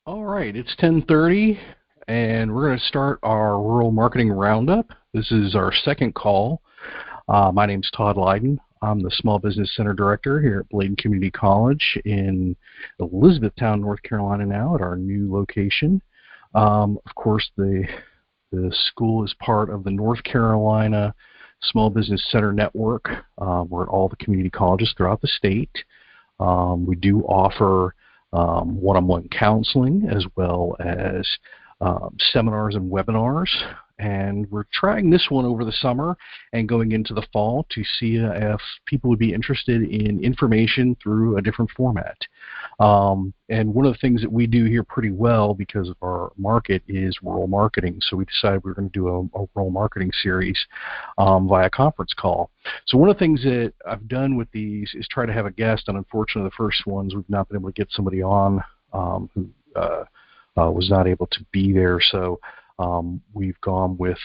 All right, it's 10:30, and we're going to start our Rural Marketing Roundup. This is our second call. My name's Todd Lyden. I'm the Small Business Center Director here at Bladen Community College in Elizabethtown, North Carolina now at our new location. Of course, the school is part of the North Carolina Small Business Center Network. We're at all the community colleges throughout the state. We do offer one-on-one counseling as well as seminars and webinars, and we're trying this one over the summer and going into the fall to see if people would be interested in information through a different format. And one of the things that we do here pretty well because of our market is rural marketing, so we decided we were going to do a rural marketing series via conference call. So one of the things that I've done with these is try to have a guest, and unfortunately the first ones we've not been able to get somebody on who was not able to be there, so we've gone with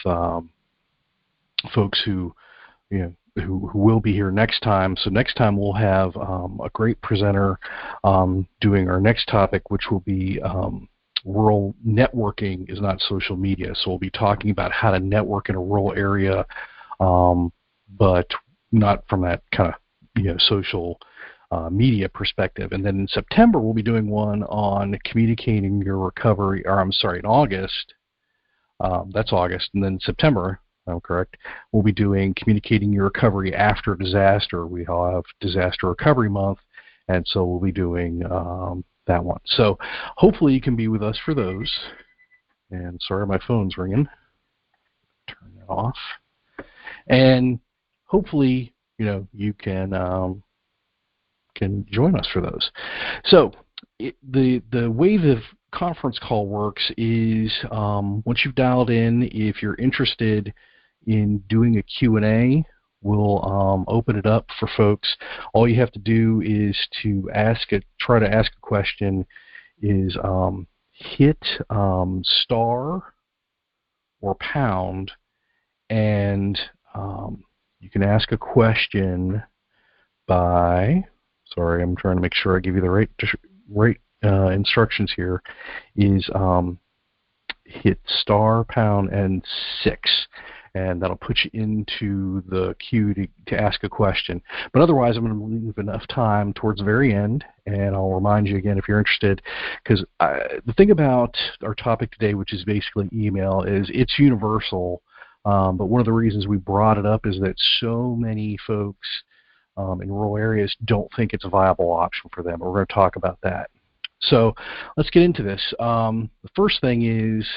folks who who will be here next time. So next time we'll have a great presenter doing our next topic, which will be rural networking is not social media. So we'll be talking about how to network in a rural area, but not from that kind of social media perspective. And then in September we'll be doing one on communicating your recovery, or I'm sorry, in August. That's August, and then September, I'm correct, we'll be doing communicating your recovery after disaster. We have Disaster Recovery Month, and so we'll be doing that one. So hopefully you can be with us for those. And sorry, my phone's ringing. Turn that off. And hopefully, you can join us for those. So the way the conference call works is once you've dialed in, if you're interested in doing a Q&A, we'll open it up for folks. All you have to do is to try to ask a question is hit star or pound, and you can ask a question by, sorry, I'm trying to make sure I give you the right instructions here, is hit star, pound, and 6, and that'll put you into the queue to ask a question. But otherwise, I'm going to leave enough time towards the very end, and I'll remind you again if you're interested, because the thing about our topic today, which is basically email, is it's universal, but one of the reasons we brought it up is that so many folks in rural areas don't think it's a viable option for them. We're going to talk about that. So let's get into this. The first thing is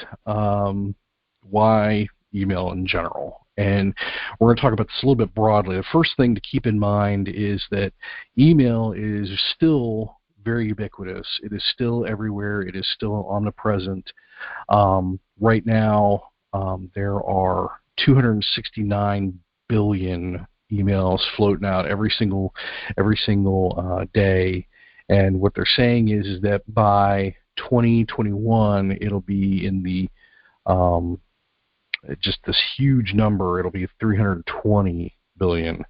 why email in general. And we're going to talk about this a little bit broadly. The first thing to keep in mind is that email is still very ubiquitous. It is still everywhere. It is still omnipresent. Right now, there are 269 billion emails floating out every single day. And what they're saying is that by 2021, it'll be in the just this huge number. It'll be 320 billion,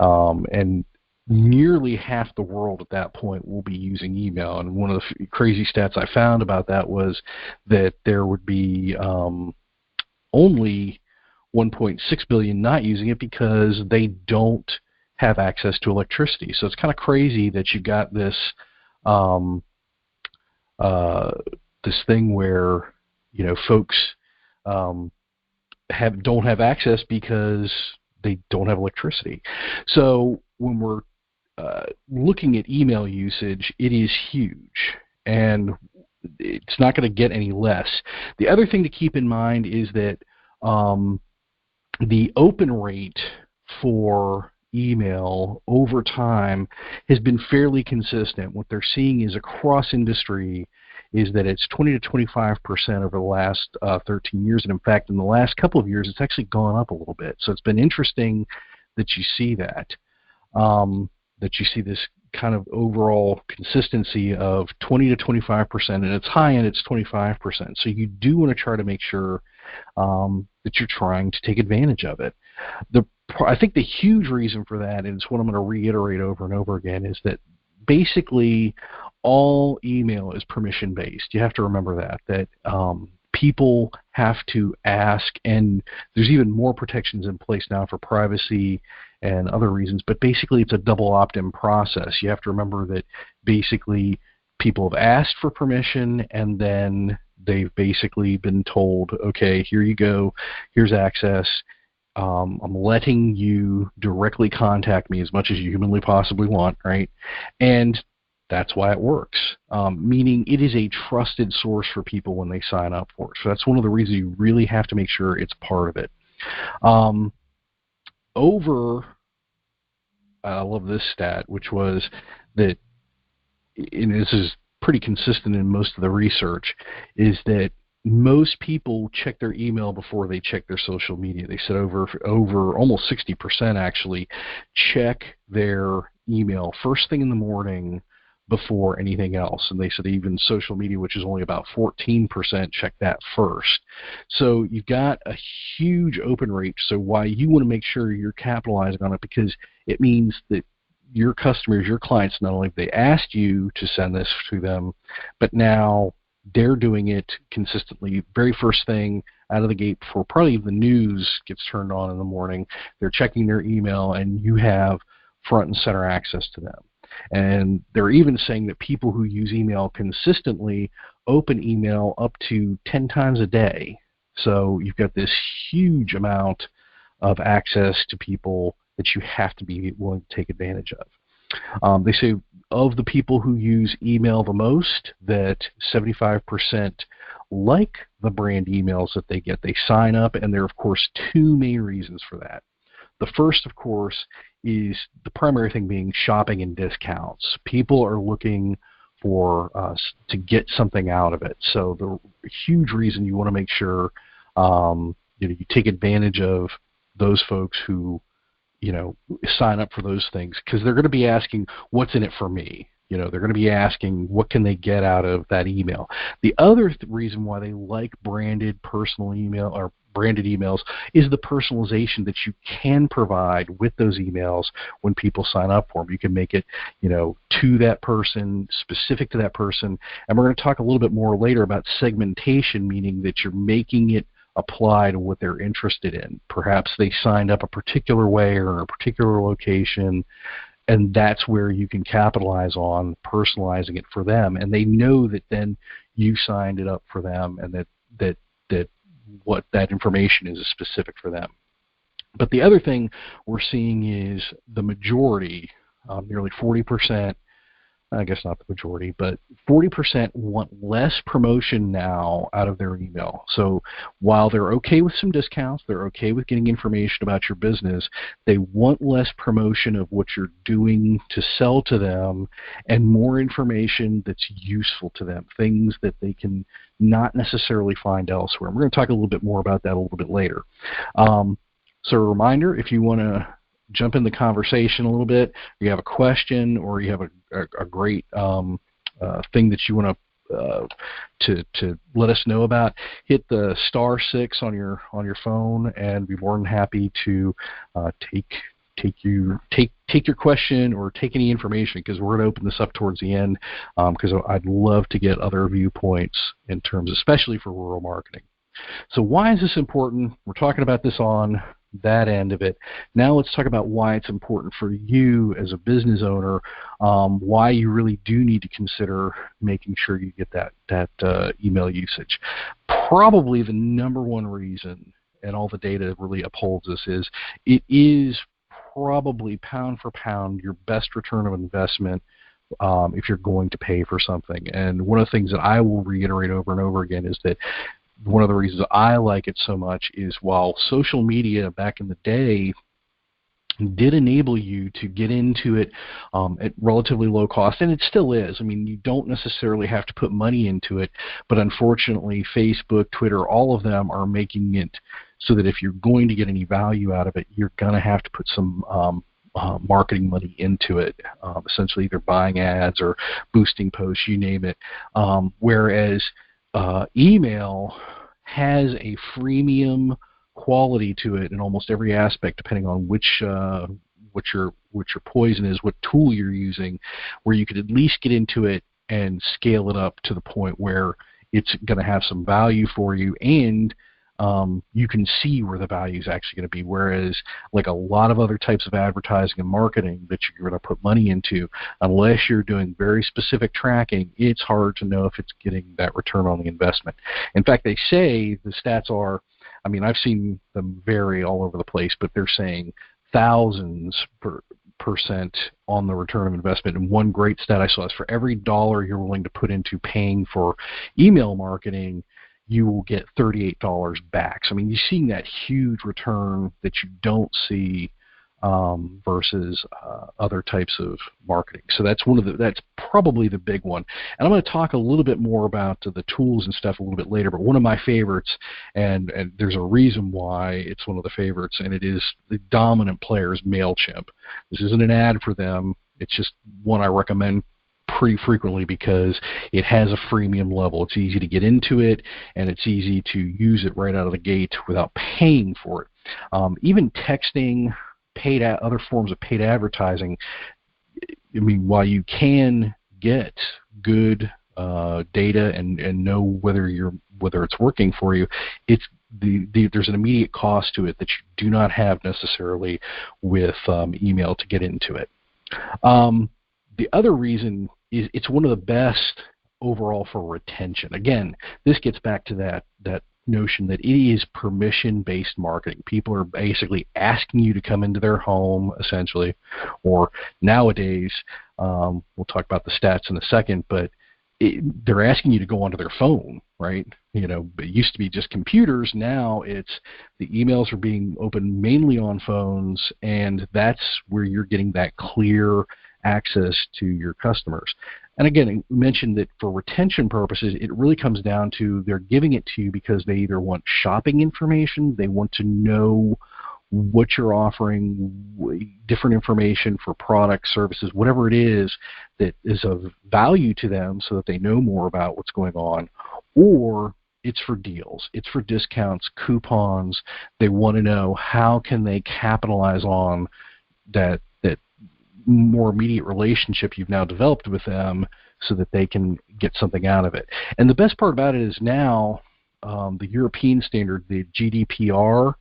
and nearly half the world at that point will be using email. And one of the crazy stats I found about that was that there would be only 1.6 billion not using it because they don't have access to electricity. So it's kind of crazy that you got this this thing where folks don't have access because they don't have electricity. So when we're looking at email usage, it is huge, and it's not going to get any less. The other thing to keep in mind is that the open rate for email over time has been fairly consistent. What they're seeing is across industry is that it's 20 to 25% over the last 13 years, and in fact in the last couple of years it's actually gone up a little bit. So it's been interesting that you see that you see this kind of overall consistency of 20 to 25%, and its high end it's 25%. So you do want to try to make sure that you're trying to take advantage of it. I think the huge reason for that, and it's what I'm going to reiterate over and over again, is that basically all email is permission based. You have to remember that people have to ask, and there's even more protections in place now for privacy and other reasons, but basically it's a double opt-in process. You have to remember that basically people have asked for permission, and then they've basically been told, okay, here you go, here's access. I'm letting you directly contact me as much as you humanly possibly want, right? And that's why it works, meaning it is a trusted source for people when they sign up for it. So that's one of the reasons you really have to make sure it's part of it. I love this stat, which was that, and this is pretty consistent in most of the research, is that most people check their email before they check their social media. They said over almost 60% actually check their email first thing in the morning before anything else. And they said even social media, which is only about 14%, check that first. So you've got a huge open rate. So why you want to make sure you're capitalizing on it, because it means that your customers, your clients, not only have they asked you to send this to them, but now they're doing it consistently. Very first thing out of the gate before probably the news gets turned on in the morning, they're checking their email, and you have front and center access to them. And they're even saying that people who use email consistently open email up to 10 times a day. So you've got this huge amount of access to people that you have to be willing to take advantage of. They say of the people who use email the most, that 75% like the brand emails that they get. They sign up, and there are, of course, two main reasons for that. The first, of course, is the primary thing being shopping and discounts. People are looking for to get something out of it. So the huge reason you want to make sure you take advantage of those folks who sign up for those things, because they're going to be asking, what's in it for me? They're going to be asking, what can they get out of that email? The other reason why they like branded personal email or branded emails is the personalization that you can provide with those emails when people sign up for them. You can make it, to that person, specific to that person. And we're going to talk a little bit more later about segmentation, meaning that you're making it apply to what they're interested in. Perhaps they signed up a particular way or in a particular location, and that's where you can capitalize on personalizing it for them. And they know that then you signed it up for them, and that what that information is specific for them. But the other thing we're seeing is the majority, nearly 40%, I guess not the majority, but 40% want less promotion now out of their email. So while they're okay with some discounts, they're okay with getting information about your business, they want less promotion of what you're doing to sell to them and more information that's useful to them, things that they can not necessarily find elsewhere. And we're going to talk a little bit more about that a little bit later. So a reminder, if you want to jump in the conversation a little bit, you have a question or you have a great thing that you want to let us know about, hit the *6 on your phone, and be more than happy to take your question or take any information, because we're going to open this up towards the end, because I'd love to get other viewpoints in terms, especially for rural marketing. So why is this important? We're talking about this on that end of it. Now let's talk about why it's important for you as a business owner, why you really do need to consider making sure you get that email usage. Probably the number one reason, and all the data really upholds this, is it is probably pound for pound your best return of investment if you're going to pay for something. And one of the things that I will reiterate over and over again is that one of the reasons I like it so much is, while social media back in the day did enable you to get into it at relatively low cost, and it still is. I mean, you don't necessarily have to put money into it, but unfortunately Facebook, Twitter, all of them are making it so that if you're going to get any value out of it, you're going to have to put some marketing money into it, essentially either buying ads or boosting posts, you name it. Whereas email has a freemium quality to it in almost every aspect, depending on what your poison is, what tool you're using, where you could at least get into it and scale it up to the point where it's going to have some value for you, and you can see where the value is actually going to be. Whereas, like a lot of other types of advertising and marketing that you're going to put money into, unless you're doing very specific tracking, it's hard to know if it's getting that return on the investment. In fact, they say the stats are, I mean, I've seen them vary all over the place, but they're saying thousands percent on the return of investment. And one great stat I saw is for every dollar you're willing to put into paying for email marketing, you will get $38 back. So, I mean, you're seeing that huge return that you don't see versus other types of marketing. So that's that's probably the big one. And I'm going to talk a little bit more about the tools and stuff a little bit later, but one of my favorites, and there's a reason why it's one of the favorites, and it is the dominant player is MailChimp. This isn't an ad for them. It's just one I recommend pretty frequently because it has a freemium level. It's easy to get into it, and it's easy to use it right out of the gate without paying for it. Even texting, other forms of paid advertising, I mean, while you can get good data and know whether it's working for you, there's an immediate cost to it that you do not have necessarily with email to get into it. The other reason is it's one of the best overall for retention. Again, this gets back to that notion that it is permission-based marketing. People are basically asking you to come into their home, essentially, or nowadays, we'll talk about the stats in a second, but they're asking you to go onto their phone, right? You know, it used to be just computers. Now it's the emails are being opened mainly on phones, and that's where you're getting that clear access to your customers. And again, I mentioned that for retention purposes, it really comes down to they're giving it to you because they either want shopping information, they want to know what you're offering, different information for products, services, whatever it is that is of value to them so that they know more about what's going on, or it's for deals, it's for discounts, coupons. They want to know how can they capitalize on that more immediate relationship you've now developed with them so that they can get something out of it. And the best part about it is now the European standard, the GDPR,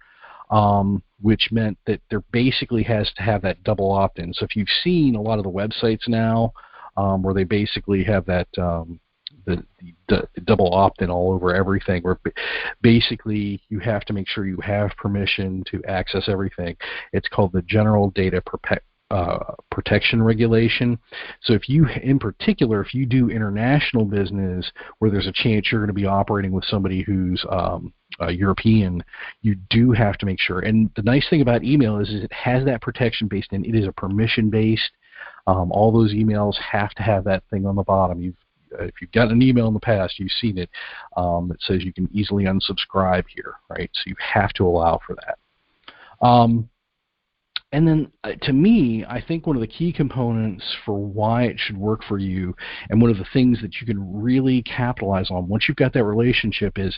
which meant that there basically has to have that double opt-in. So if you've seen a lot of the websites now where they basically have that the double opt-in all over everything, where basically you have to make sure you have permission to access everything. It's called the General Data Protection Regulation. So if you, in particular, if you do international business where there's a chance you're going to be operating with somebody who's European, you do have to make sure. And the nice thing about email is it has that protection based in. It is a permission based. All those emails have to have that thing on the bottom. If you've gotten an email in the past, you've seen it. It says you can easily unsubscribe here, right? So you have to allow for that. And then, to me, I think one of the key components for why it should work for you, and one of the things that you can really capitalize on once you've got that relationship, is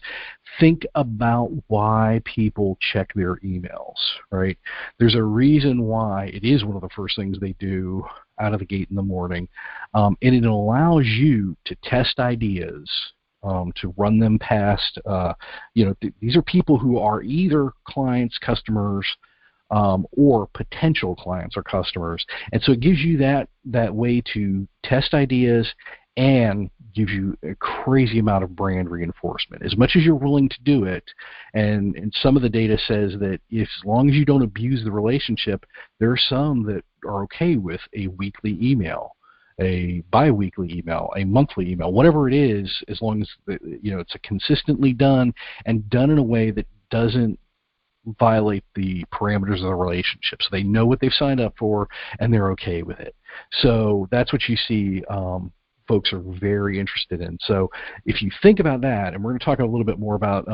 think about why people check their emails, right? There's a reason why it is one of the first things they do out of the gate in the morning, and it allows you to test ideas, to run them past, these are people who are either clients, customers, or potential clients or customers. And so it gives you that way to test ideas and gives you a crazy amount of brand reinforcement. As much as you're willing to do it, and some of the data says that as long as you don't abuse the relationship, there are some that are okay with a weekly email, a bi-weekly email, a monthly email, whatever it is, as long as it's a consistently done and done in a way that doesn't violate the parameters of the relationship. So they know what they've signed up for and they're okay with it. So that's what you see folks are very interested in. So if you think about that, and we're going to talk a little bit more about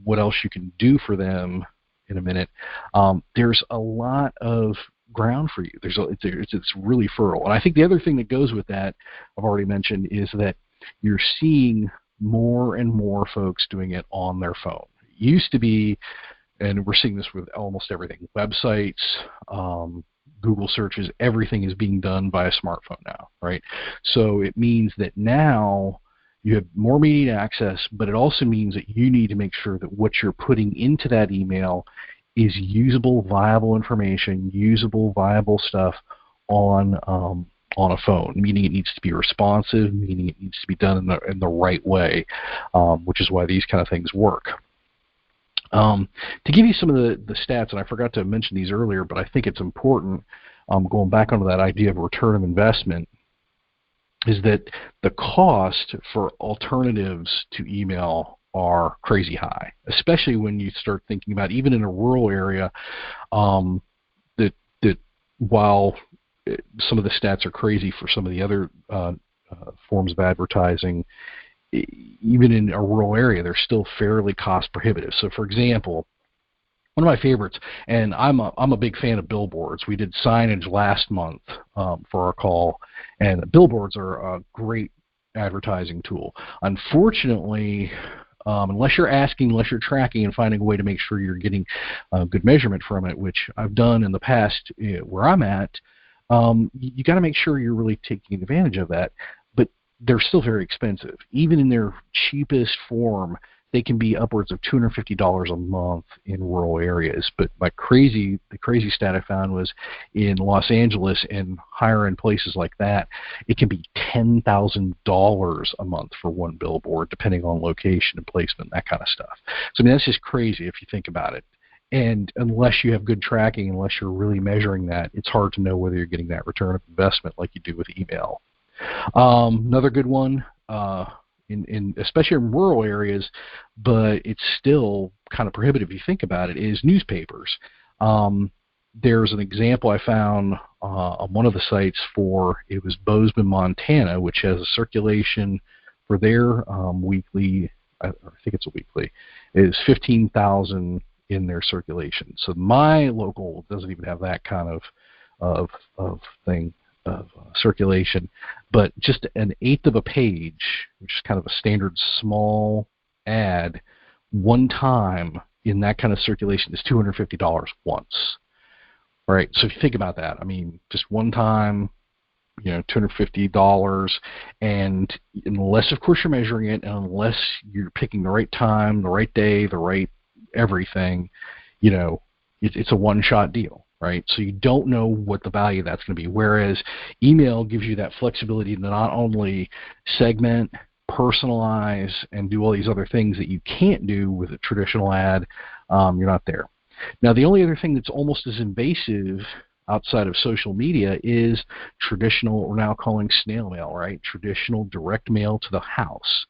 what else you can do for them in a minute, there's a lot of ground for you. It's really fertile. And I think the other thing that goes with that, I've already mentioned, is that you're seeing more and more folks doing it on their phone. It used to be, and we're seeing this with almost everything, websites, Google searches, everything is being done by a smartphone now, right? So it means that now you have more immediate access, but it also means that you need to make sure that what you're putting into that email is usable, viable information, usable, viable stuff on a phone, meaning it needs to be responsive, meaning it needs to be done in the right way, which is why these kind of things work. To give you some of the stats, and I forgot to mention these earlier, but I think it's important, going back onto that idea of return of investment, is that the cost for alternatives to email are crazy high, especially when you start thinking about, even in a rural area, that while some of the stats are crazy for some of the other forms of advertising, even in a rural area, they're still fairly cost prohibitive. So, for example, one of my favorites, and I'm a big fan of billboards. We did signage last month for our call, and billboards are a great advertising tool. Unfortunately, unless you're tracking and finding a way to make sure you're getting good measurement from it, which I've done in the past where I'm at, you got to make sure you're really taking advantage of that. But they're still very expensive. Even in their cheapest form, they can be upwards of $250 a month in rural areas. But the crazy stat I found was in Los Angeles and higher end places like that, it can be $10,000 a month for one billboard, depending on location and placement, that kind of stuff. So I mean, that's just crazy if you think about it. And unless you have good tracking, unless you're really measuring that, it's hard to know whether you're getting that return of investment like you do with email. Another good one, especially in rural areas, but it's still kind of prohibitive if you think about it, is newspapers. There's an example I found on one of the sites it was Bozeman, Montana, which has a circulation for their weekly, I think it's a weekly, is 15,000 in their circulation. So my local doesn't even have that kind of circulation, but just an eighth of a page, which is kind of a standard small ad, one time in that kind of circulation is $250 once. All right, so if you think about that, I mean, just one time, $250, and unless, of course, you're measuring it, and unless you're picking the right time, the right day, the right everything, it's a one-shot deal. Right? So you don't know what the value of that's going to be, whereas email gives you that flexibility to not only segment, personalize, and do all these other things that you can't do with a traditional ad. You're not there. Now, the only other thing that's almost as invasive outside of social media is traditional, we're now calling snail mail, right? Traditional direct mail to the house.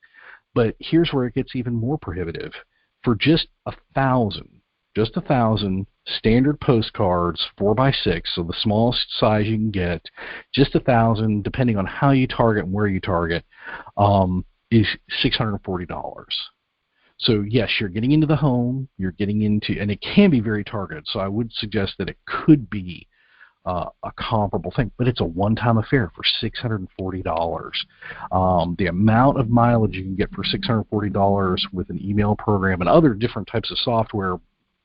But here's where it gets even more prohibitive. For just 1,000 standard postcards, 4x6, so the smallest size you can get, just 1,000, depending on how you target and where you target, is $640. So yes, you're getting into the home, you're getting into, and it can be very targeted. So I would suggest that it could be a comparable thing, but it's a one-time affair for $640. The amount of mileage you can get for $640 with an email program and other different types of software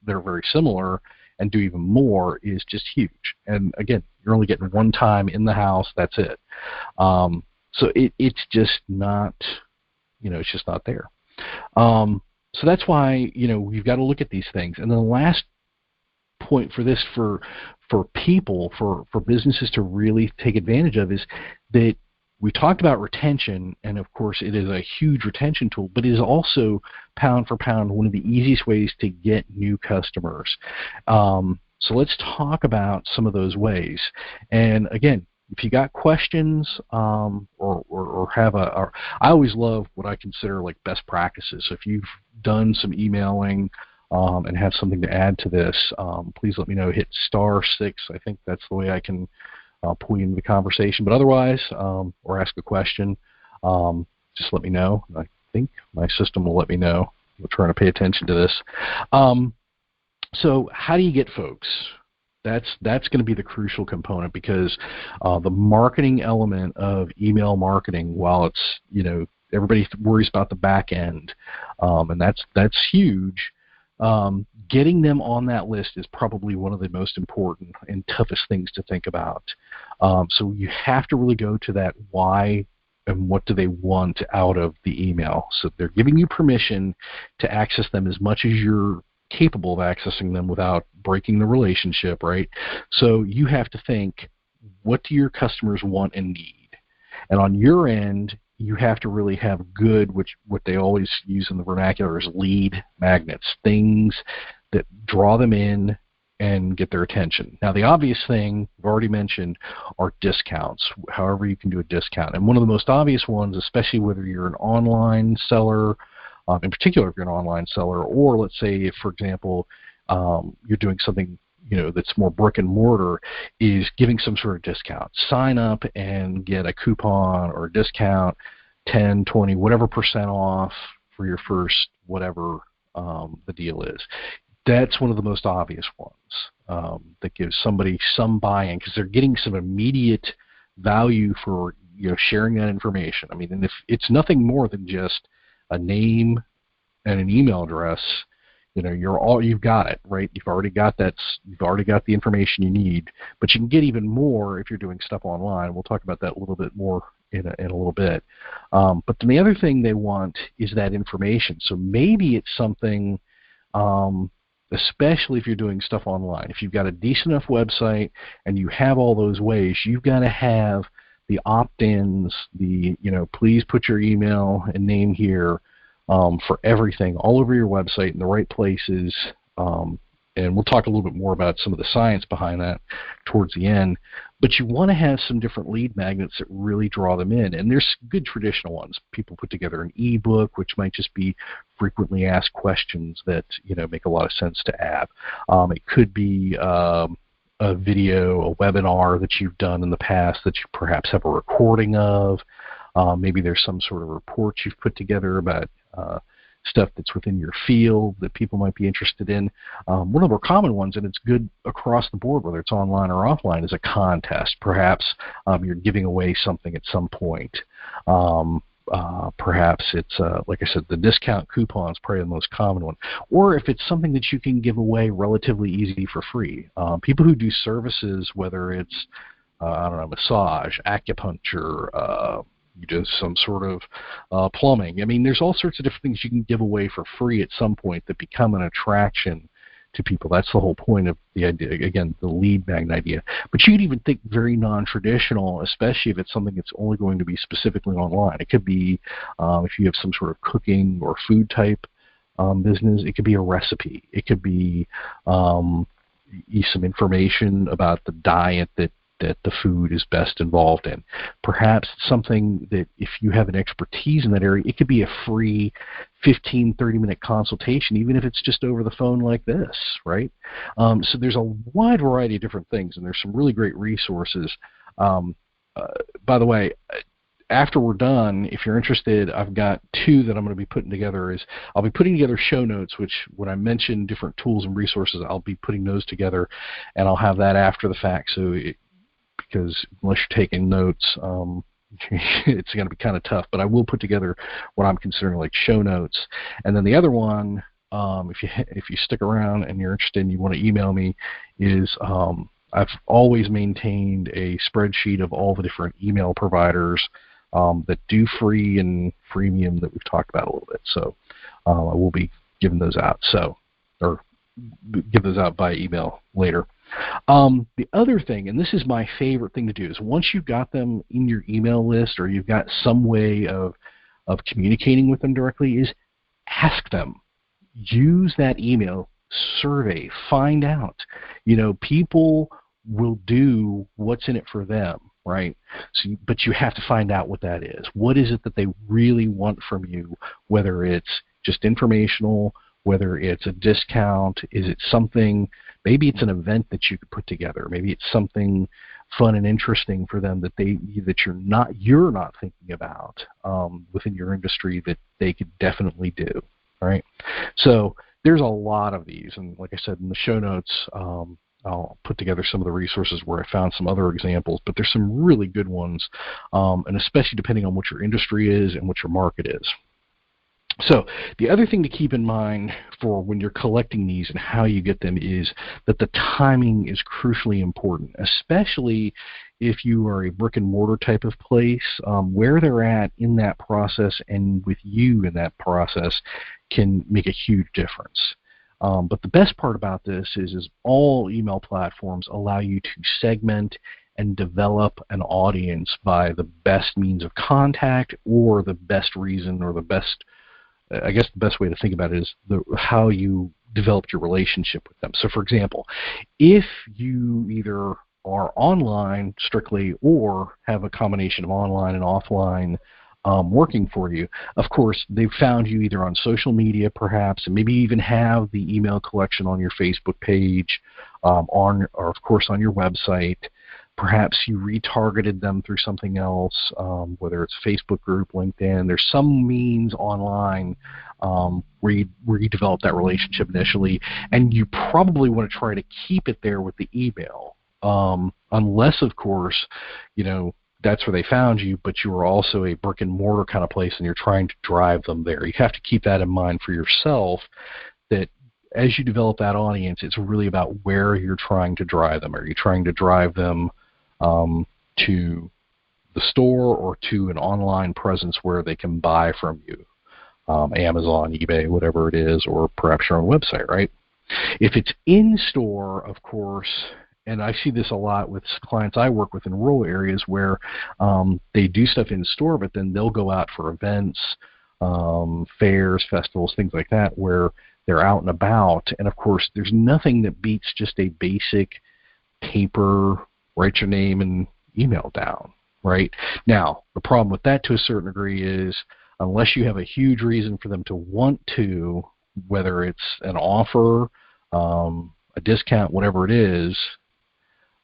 that are very similar and do even more is just huge. And again, you're only getting one time in the house, that's it. So it's just not, it's just not there. So that's why, you've got to look at these things. And then the last point for this, for people, for businesses to really take advantage of, is that we talked about retention, and of course it is a huge retention tool, but it is also pound for pound one of the easiest ways to get new customers. So let's talk about some of those ways. And again, if you got questions or have I always love what I consider like best practices. So if you've done some emailing and have something to add to this, please let me know. Hit *6. I think that's the way I can pull you into the conversation. But otherwise, or ask a question, just let me know. I think my system will let me know. We're trying to pay attention to this. So how do you get folks? That's going to be the crucial component, because the marketing element of email marketing, while it's, everybody worries about the back end, and that's huge, Getting them on that list is probably one of the most important and toughest things to think about. So you have to really go to that why and what do they want out of the email. So they're giving you permission to access them as much as you're capable of accessing them without breaking the relationship, right? So you have to think, what do your customers want and need? And on your end, you have to really have good, which what they always use in the vernacular is lead magnets, things that draw them in and get their attention. Now, the obvious thing I've already mentioned are discounts, however you can do a discount. And one of the most obvious ones, especially whether you're an online seller, in particular if you're an online seller, or let's say if, for example, you're doing something that's more brick and mortar, is giving some sort of discount. Sign up and get a coupon or a discount, 10, 20, whatever percent off for your first whatever the deal is. That's one of the most obvious ones that gives somebody some buy-in because they're getting some immediate value for sharing that information. I mean, and if it's nothing more than just a name and an email address, you've got it, right? You've already got that. You've already got the information you need. But you can get even more if you're doing stuff online. We'll talk about that a little bit more in a little bit. But then the other thing they want is that information. So maybe it's something, especially if you're doing stuff online. If you've got a decent enough website and you have all those ways, you've got to have the opt-ins, please put your email and name here. For everything, all over your website in the right places, and we'll talk a little bit more about some of the science behind that towards the end. But you want to have some different lead magnets that really draw them in, and there's good traditional ones. People put together an ebook, which might just be frequently asked questions that make a lot of sense to add. It could be a video, a webinar that you've done in the past that you perhaps have a recording of. Maybe there's some sort of report you've put together about stuff that's within your field that people might be interested in. One of the more common ones, and it's good across the board, whether it's online or offline, is a contest. Perhaps you're giving away something at some point. Perhaps it's, like I said, the discount coupon is probably the most common one. Or if it's something that you can give away relatively easy for free. People who do services, whether it's, massage, acupuncture, you do some sort of plumbing. I mean, there's all sorts of different things you can give away for free at some point that become an attraction to people. That's the whole point of the idea, again, the lead magnet idea. But you could even think very non-traditional, especially if it's something that's only going to be specifically online. It could be if you have some sort of cooking or food type business, it could be a recipe. It could be some information about the diet that the food is best involved in. Perhaps something that if you have an expertise in that area, it could be a free 15, 30-minute consultation, even if it's just over the phone like this, right? So there's a wide variety of different things, and there's some really great resources. By the way, after we're done, if you're interested, I've got two that I'm going to be putting together. I'll be putting together show notes, which when I mention different tools and resources, I'll be putting those together, and I'll have that after the fact. Because unless you're taking notes, it's going to be kind of tough. But I will put together what I'm considering like show notes. And then the other one, if you stick around and you're interested and you want to email me, is I've always maintained a spreadsheet of all the different email providers that do free and freemium that we've talked about a little bit. So I will be giving those out. Or give those out by email later. The other thing, and this is my favorite thing to do, is once you've got them in your email list or you've got some way of communicating with them directly, is ask them. Use that email, survey, find out. People will do what's in it for them, right? But you have to find out what that is. What is it that they really want from you, whether it's just informational, whether it's a discount, is it something, maybe it's an event that you could put together, maybe it's something fun and interesting for them that you're not thinking about within your industry that they could definitely do, right? So there's a lot of these, and like I said, in the show notes, I'll put together some of the resources where I found some other examples, but there's some really good ones, and especially depending on what your industry is and what your market is. So the other thing to keep in mind for when you're collecting these and how you get them is that the timing is crucially important, especially if you are a brick and mortar type of place. Where they're at in that process and with you in that process can make a huge difference. But the best part about this is all email platforms allow you to segment and develop an audience by the best means of contact or the best reason or the best, I guess the best way to think about it is how you developed your relationship with them. So for example, if you either are online strictly or have a combination of online and offline working for you, of course they've found you either on social media perhaps, and maybe even have the email collection on your Facebook page, or of course on your website. Perhaps you retargeted them through something else, whether it's Facebook group, LinkedIn. There's some means online where you develop that relationship initially, and you probably want to try to keep it there with the email, unless, of course, that's where they found you, but you are also a brick and mortar kind of place and you're trying to drive them there. You have to keep that in mind for yourself, that as you develop that audience, it's really about where you're trying to drive them. Are you trying to drive them to the store or to an online presence where they can buy from you, Amazon, eBay, whatever it is, or perhaps your own website, right? If it's in store, of course, and I see this a lot with clients I work with in rural areas where they do stuff in store, but then they'll go out for events, fairs, festivals, things like that, where they're out and about. And of course, there's nothing that beats just a basic paper, write your name and email down, right? Now, the problem with that to a certain degree is unless you have a huge reason for them to want to, whether it's an offer, a discount, whatever it is,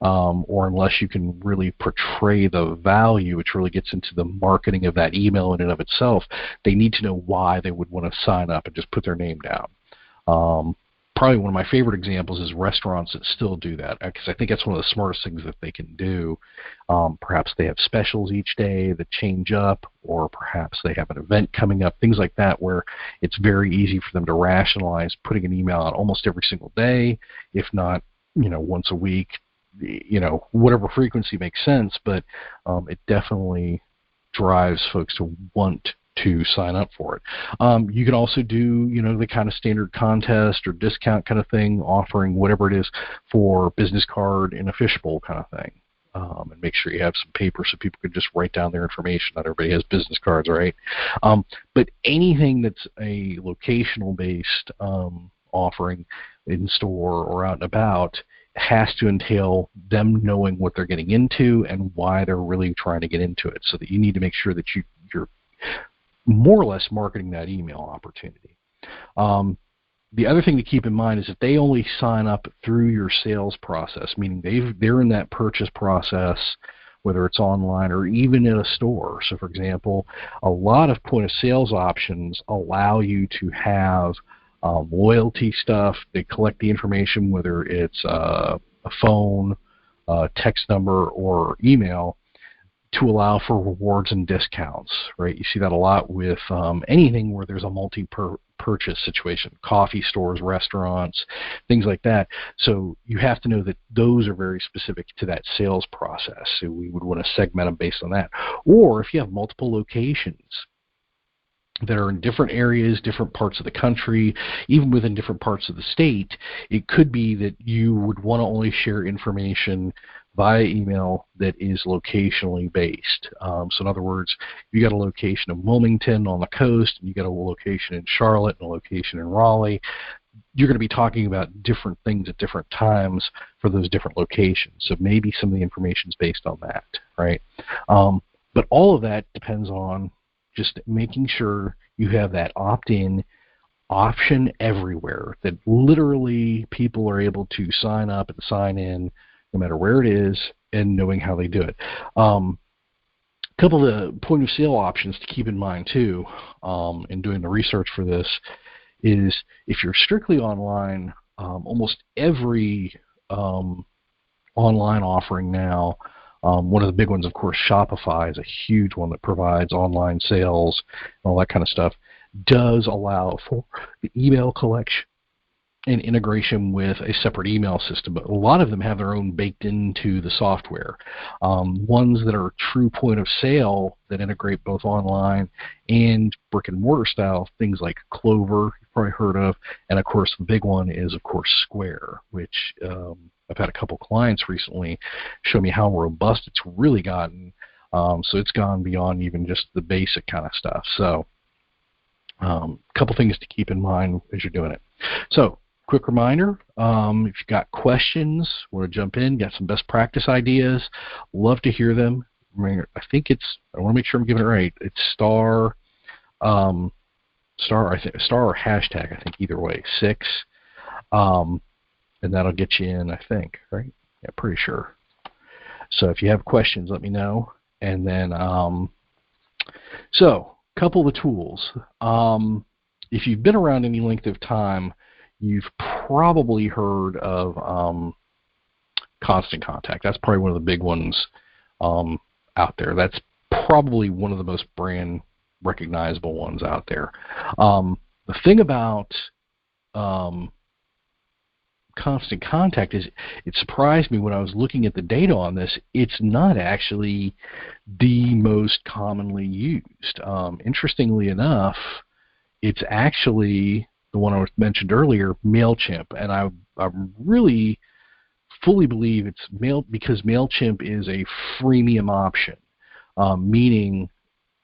or unless you can really portray the value, which really gets into the marketing of that email in and of itself, they need to know why they would want to sign up and just put their name down. Probably one of my favorite examples is restaurants that still do that, because I think that's one of the smartest things that they can do. Perhaps they have specials each day that change up, or perhaps they have an event coming up, things like that, where it's very easy for them to rationalize putting an email out almost every single day, if not, once a week, whatever frequency makes sense, but it definitely drives folks to want to sign up for it. You can also do, the kind of standard contest or discount kind of thing, offering whatever it is for business card and a fishbowl kind of thing. And make sure you have some paper so people can just write down their information. Not everybody has business cards, right? But anything that's a locational based offering in store or out and about has to entail them knowing what they're getting into and why they're really trying to get into it, so that you need to make sure that you're more or less marketing that email opportunity. The other thing to keep in mind is that they only sign up through your sales process, meaning they're in that purchase process, whether it's online or even in a store. So for example, a lot of point of sales options allow you to have loyalty stuff. They collect the information, whether it's a phone, text number, or email, to allow for rewards and discounts, right? You see that a lot with anything where there's a multi-purchase situation, coffee stores, restaurants, things like that. So you have to know that those are very specific to that sales process. So we would want to segment them based on that. Or if you have multiple locations that are in different areas, different parts of the country, even within different parts of the state, it could be that you would want to only share information via email that is locationally based. So in other words, you got a location in Wilmington on the coast, and you got a location in Charlotte and a location in Raleigh, you're going to be talking about different things at different times for those different locations. So maybe some of the information is based on that, right? But all of that depends on just making sure you have that opt-in option everywhere, that literally people are able to sign up and sign in no matter where it is, and knowing how they do it. A couple of the point of sale options to keep in mind too, in doing the research for this, is if you're strictly online, almost every online offering now, one of the big ones, of course, Shopify is a huge one that provides online sales and all that kind of stuff. does allow for the email collection and integration with a separate email system, but a lot of them have their own baked into the software. Ones that are true point of sale that integrate both online and brick and mortar style, things like Clover, you've probably heard of, and of course the big one is of course Square, which I've had a couple clients recently show me how robust it's really gotten. So it's gone beyond even just the basic kind of stuff. So a couple things to keep in mind as you're doing it. So quick reminder, if you've got questions, want to jump in, got some best practice ideas, love to hear them. I think it's, I want to make sure I'm giving it right. It's star or hashtag, I think either way, 6. And that'll get you in, I think, right? Yeah, pretty sure. So if you have questions, let me know. And then, so a couple of the tools. If you've been around any length of time, you've probably heard of Constant Contact. That's probably one of the big ones out there. That's probably one of the most brand recognizable ones out there. The thing about Constant Contact is it surprised me when I was looking at the data on this. It's not actually the most commonly used. Interestingly enough, it's actually the one I mentioned earlier, MailChimp, and I really fully believe it's because MailChimp is a freemium option, meaning,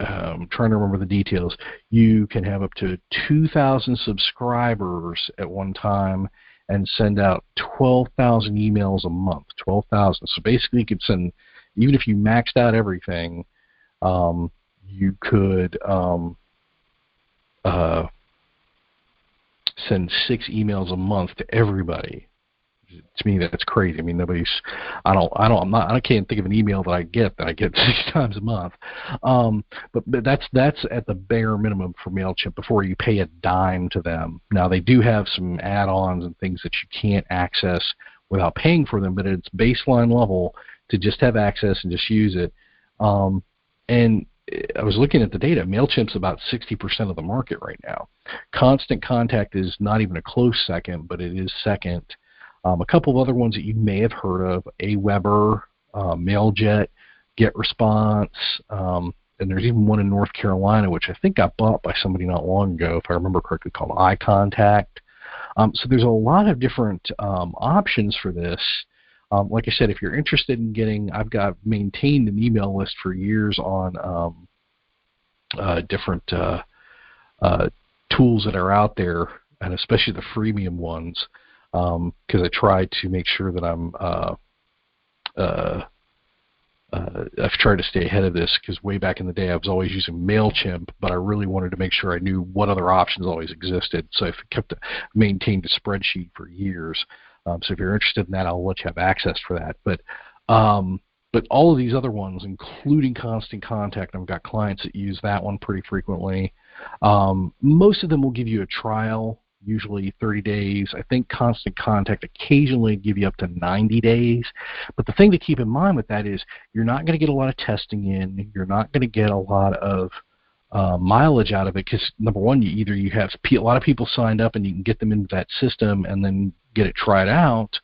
I'm trying to remember the details, you can have up to 2,000 subscribers at one time and send out 12,000 emails a month, 12,000. So basically you could send, even if you maxed out everything, you could send 6 emails a month to everybody. To me, that's crazy. I mean, I can't think of an email that I get 6 times a month. But that's at the bare minimum for MailChimp before you pay a dime to them. Now they do have some add-ons and things that you can't access without paying for them, but at its baseline level to just have access and just use it. And I was looking at the data. MailChimp's about 60% of the market right now. Constant Contact is not even a close second, but it is second. A couple of other ones that you may have heard of, Aweber, Mailjet, GetResponse, and there's even one in North Carolina, which I think got bought by somebody not long ago, if I remember correctly, called iContact. So there's a lot of different options for this. Like I said, if you're interested in getting, I've maintained an email list for years on different tools that are out there, and especially the freemium ones, because I try to make sure that I've tried to stay ahead of this, because way back in the day I was always using MailChimp, but I really wanted to make sure I knew what other options always existed. So I maintained a spreadsheet for years. So if you're interested in that, I'll let you have access for that. But all of these other ones, including Constant Contact, I've got clients that use that one pretty frequently. Most of them will give you a trial, usually 30 days. I think Constant Contact occasionally give you up to 90 days. But the thing to keep in mind with that is you're not going to get a lot of testing in. You're not going to get a lot of mileage out of it, because number one, you have a lot of people signed up and you can get them into that system and then get it tried out,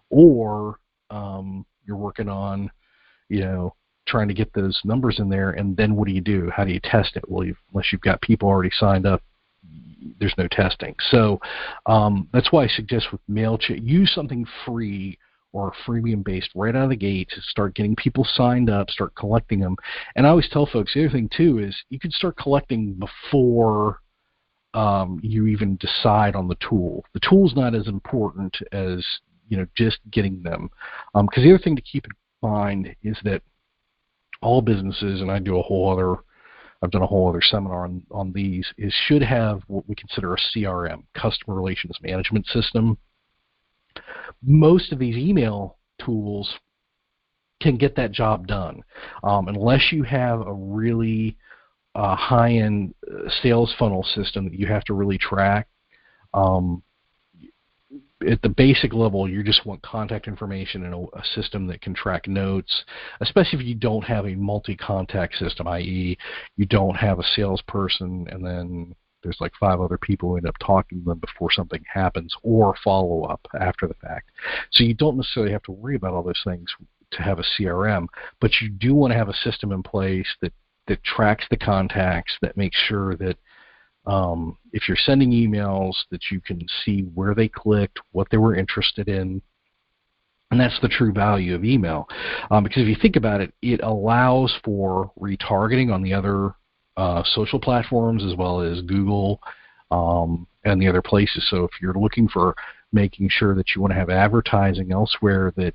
or you're working on, trying to get those numbers in there, and then what do? How do you test it? Well, unless you've got people already signed up, there's no testing. So that's why I suggest with MailChimp, use something free or freemium based right out of the gate to start getting people signed up, start collecting them. And I always tell folks, the other thing too is you can start collecting before you even decide on the tool. The tool's not as important as just getting them. Because the other thing to keep in mind is that all businesses, and I've done a whole other seminar on these, should have what we consider a CRM, customer relations management system. Most of these email tools can get that job done, unless you have a really high-end sales funnel system that you have to really track. At the basic level, you just want contact information and a system that can track notes, especially if you don't have a multi-contact system, i.e. you don't have a salesperson and then there's like 5 other people who end up talking to them before something happens, or follow up after the fact. So you don't necessarily have to worry about all those things to have a CRM, but you do want to have a system in place that tracks the contacts, that makes sure that if you're sending emails, that you can see where they clicked, what they were interested in. And that's the true value of email. Because if you think about it, it allows for retargeting on the other social platforms as well as Google and the other places. So if you're looking for making sure that you want to have advertising elsewhere that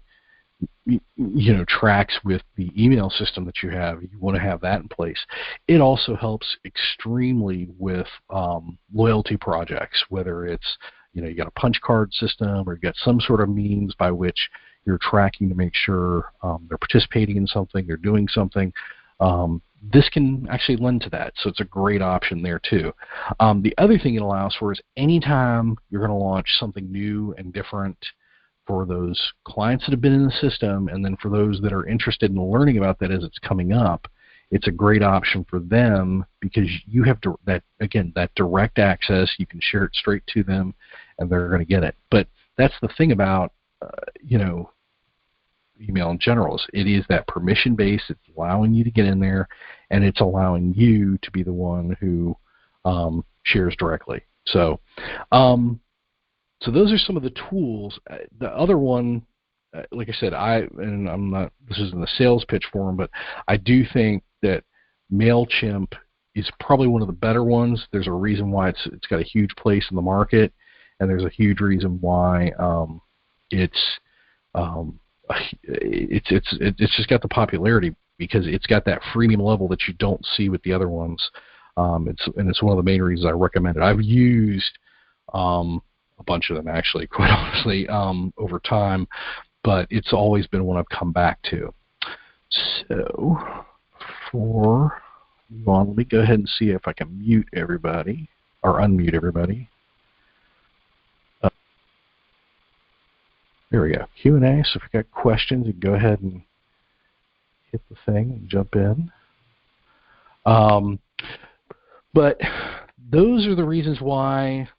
tracks with the email system that you have, you want to have that in place. It also helps extremely with loyalty projects, whether it's you got a punch card system or you got some sort of means by which you're tracking to make sure they're participating in something, they're doing something. This can actually lend to that, so it's a great option there too. The other thing it allows for is anytime you're going to launch something new and different for those clients that have been in the system, and then for those that are interested in learning about that as it's coming up, it's a great option for them because you have that direct access. You can share it straight to them, and they're going to get it. But that's the thing about email in general, is it is that permission based. It's allowing you to get in there, and it's allowing you to be the one who shares directly. So those are some of the tools. The other one, like I said, this isn't a sales pitch for them, but I do think that MailChimp is probably one of the better ones. There's a reason why it's got a huge place in the market, and there's a huge reason why it's just got the popularity, because it's got that freemium level that you don't see with the other ones. It's one of the main reasons I recommend it. I've used a bunch of them, actually, quite honestly, over time, but it's always been one I've come back to. So for let me go ahead and see if I can mute everybody or unmute everybody. There we go, Q&A. So if you've got questions, you can go ahead and hit the thing and jump in. But those are the reasons why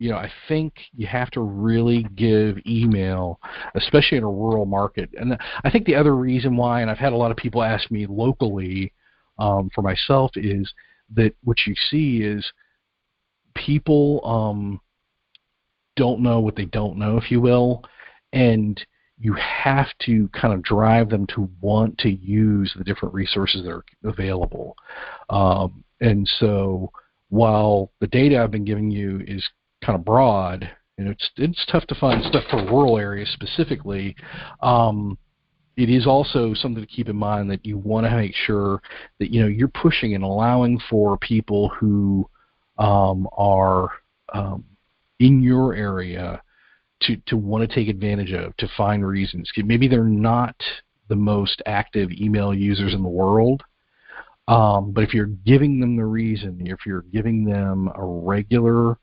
I think you have to really give email, especially in a rural market. And I think the other reason why, and I've had a lot of people ask me locally for myself, is that what you see is people don't know what they don't know, if you will, and you have to kind of drive them to want to use the different resources that are available. And so while the data I've been giving you is kind of broad, and it's tough to find stuff for rural areas specifically, it is also something to keep in mind that you want to make sure that you're pushing and allowing for people who are in your area to want to take advantage of, to find reasons. Maybe they're not the most active email users in the world, but if you're giving them the reason, if you're giving them a regular,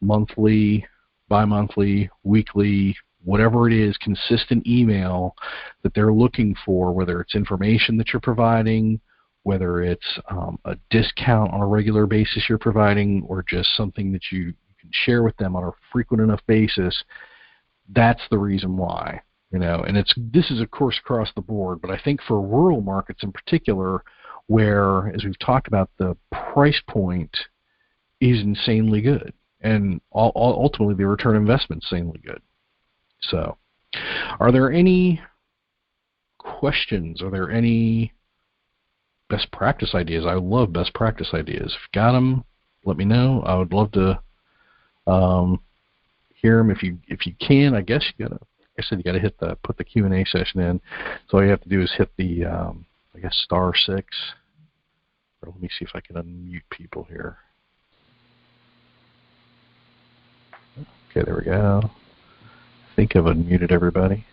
monthly, bi-monthly, weekly, whatever it is, consistent email that they're looking for, whether it's information that you're providing, whether it's a discount on a regular basis you're providing, or just something that you can share with them on a frequent enough basis, that's the reason why. And this is of course across the board, but I think for rural markets in particular, where, as we've talked about, the price point is insanely good, and ultimately the return on investment is insanely good. So, are there any questions? Are there any best practice ideas? I love best practice ideas. If you got them, let me know. I would love to hear them. If you can, I guess you gotta put the Q&A session in. So all you have to do is hit the I guess *6. Or let me see if I can unmute people here. Okay, there we go. I think I've unmuted everybody.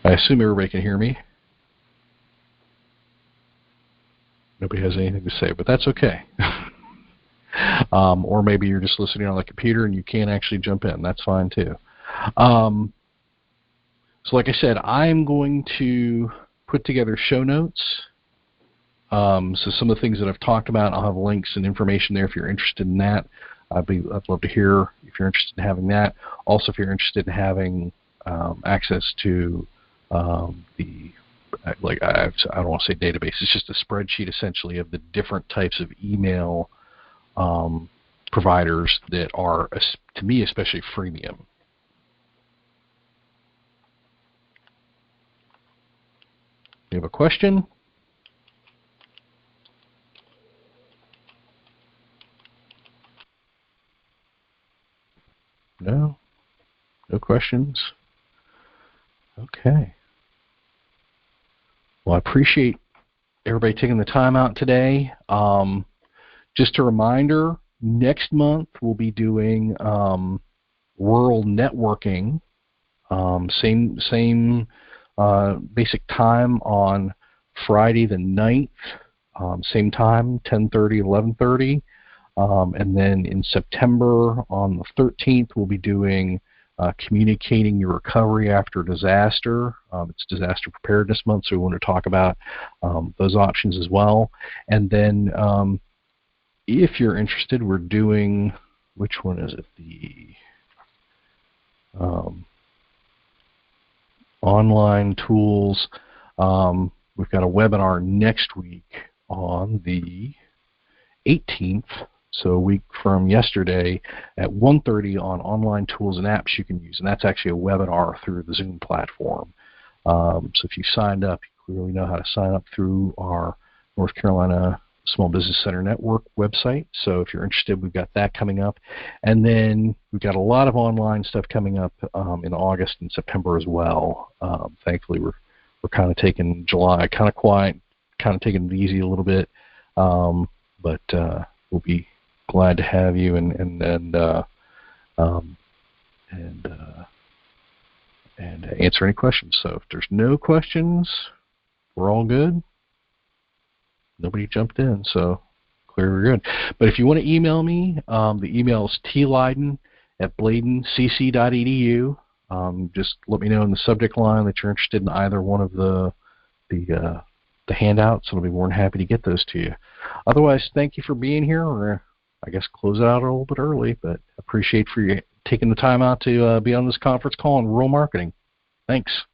I assume everybody can hear me. Nobody has anything to say, but that's okay. Or maybe you're just listening on the computer and you can't actually jump in. That's fine too. So like I said, I'm going to put together show notes So some of the things that I've talked about, I'll have links and information there if you're interested in that. I'd love to hear if you're interested in having that. Also, if you're interested in having access to I don't want to say database. It's just a spreadsheet essentially of the different types of email providers that are, to me, especially freemium. You have a question? No? No questions? Okay. Well, I appreciate everybody taking the time out today. Just a reminder, next month we'll be doing rural networking. Same basic time on Friday the 9th, same time, 10:30, 11:30. And then in September on the 13th, we'll be doing communicating your recovery after disaster. It's disaster preparedness month, so we want to talk about those options as well. And then if you're interested, we're doing, which one is it? The online tools. We've got a webinar next week on the 18th, so a week from yesterday, at 1:30 on online tools and apps you can use, and that's actually a webinar through the Zoom platform. So if you signed up, you clearly know how to sign up through our North Carolina Small Business Center Network website. So if you're interested, we've got that coming up. And then we've got a lot of online stuff coming up in August and September as well. Thankfully, we're kind of taking July kind of quiet, kind of taking it easy a little bit. But we'll be glad to have you and answer any questions. So if there's no questions, we're all good. Nobody jumped in, so clear we're good. But if you want to email me, the email is tlyden@bladencc.edu. Just let me know in the subject line that you're interested in either one of the handouts, and I'll be more than happy to get those to you. Otherwise, thank you for being here. We're, I guess, close it out a little bit early, but appreciate for you taking the time out to be on this conference call on rural marketing. Thanks.